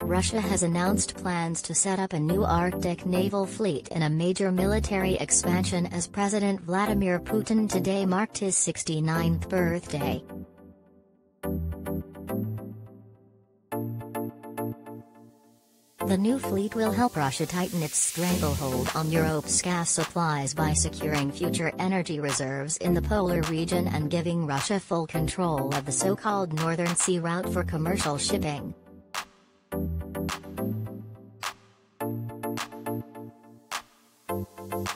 Russia has announced plans to set up a new Arctic naval fleet in a major military expansion as President Vladimir Putin today marked his 69th birthday. The new fleet will help Russia tighten its stranglehold on Europe's gas supplies by securing future energy reserves in the polar region and giving Russia full control of the so-called Northern Sea route for commercial shipping.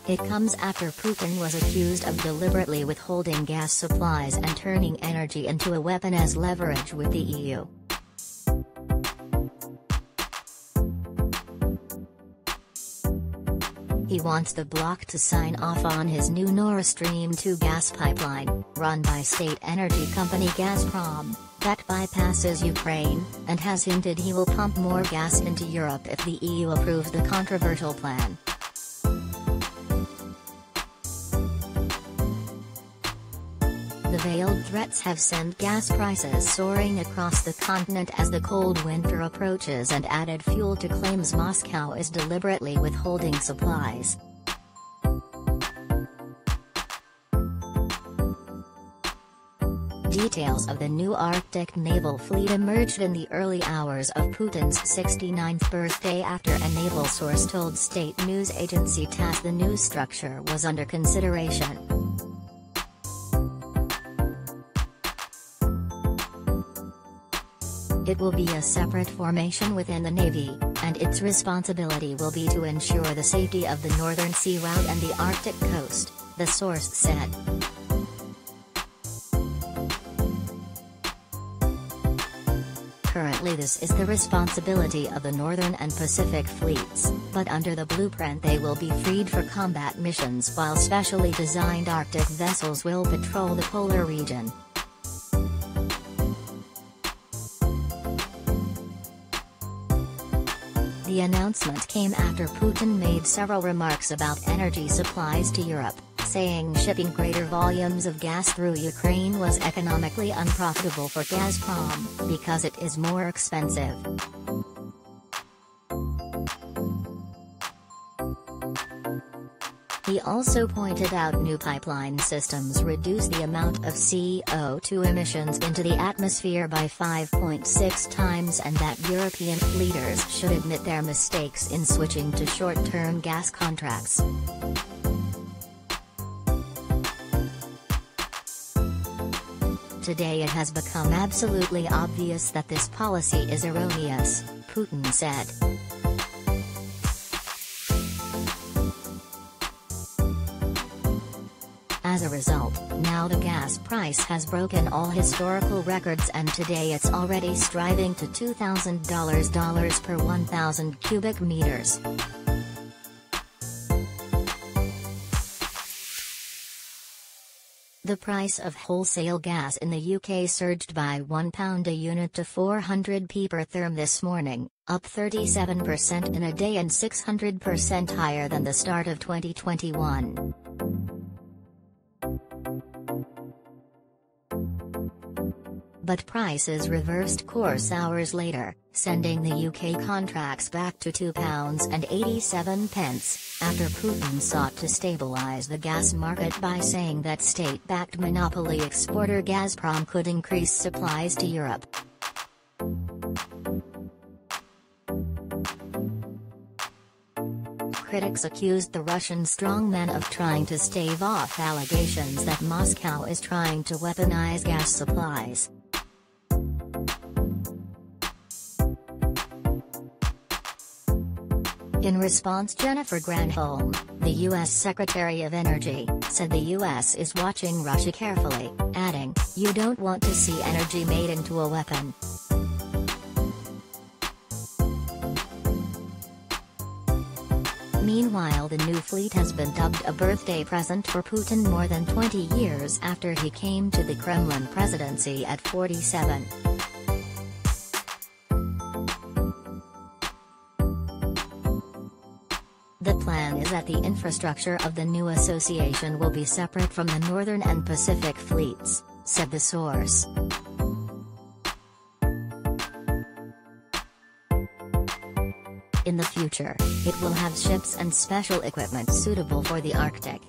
It comes after Putin was accused of deliberately withholding gas supplies and turning energy into a weapon as leverage with the EU. He wants the bloc to sign off on his new Nord Stream 2 gas pipeline, run by state energy company Gazprom, that bypasses Ukraine, and has hinted he will pump more gas into Europe if the EU approves the controversial plan. The veiled threats have sent gas prices soaring across the continent as the cold winter approaches and added fuel to claims Moscow is deliberately withholding supplies. Details of the new Arctic naval fleet emerged in the early hours of Putin's 69th birthday after a naval source told state news agency TASS the new structure was under consideration. It will be a separate formation within the Navy, and its responsibility will be to ensure the safety of the Northern Sea route and the Arctic coast, the source said. Currently this is the responsibility of the Northern and Pacific fleets, but under the blueprint they will be freed for combat missions while specially designed Arctic vessels will patrol the polar region. The announcement came after Putin made several remarks about energy supplies to Europe, saying shipping greater volumes of gas through Ukraine was economically unprofitable for Gazprom, because it is more expensive. He also pointed out new pipeline systems reduce the amount of CO2 emissions into the atmosphere by 5.6 times and that European leaders should admit their mistakes in switching to short-term gas contracts. Today it has become absolutely obvious that this policy is erroneous, Putin said. As a result, now the gas price has broken all historical records and today it's already striving to $2,000 per 1,000 cubic meters. The price of wholesale gas in the UK surged by £1 a unit to 400p per therm this morning, up 37% in a day and 600% higher than the start of 2021. But prices reversed course hours later, sending the UK contracts back to £2.87, after Putin sought to stabilise the gas market by saying that state-backed monopoly exporter Gazprom could increase supplies to Europe. Critics accused the Russian strongmen of trying to stave off allegations that Moscow is trying to weaponize gas supplies. In response, Jennifer Granholm, the U.S. Secretary of Energy, said the U.S. is watching Russia carefully, adding, "You don't want to see energy made into a weapon." Meanwhile, the new fleet has been dubbed a birthday present for Putin more than 20 years after he came to the Kremlin presidency at 47. The plan is that the infrastructure of the new association will be separate from the Northern and Pacific fleets, said the source. In the future, it will have ships and special equipment suitable for the Arctic.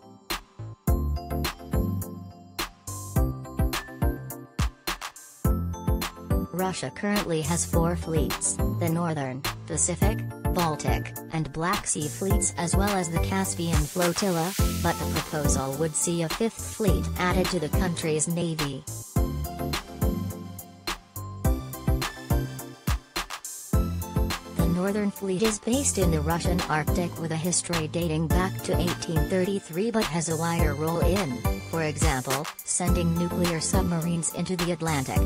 Russia currently has 4 fleets, the Northern, Pacific, Baltic, and Black Sea fleets as well as the Caspian flotilla, but the proposal would see a 5th fleet added to the country's navy. The Northern Fleet is based in the Russian Arctic with a history dating back to 1833 but has a wider role in, for example, sending nuclear submarines into the Atlantic.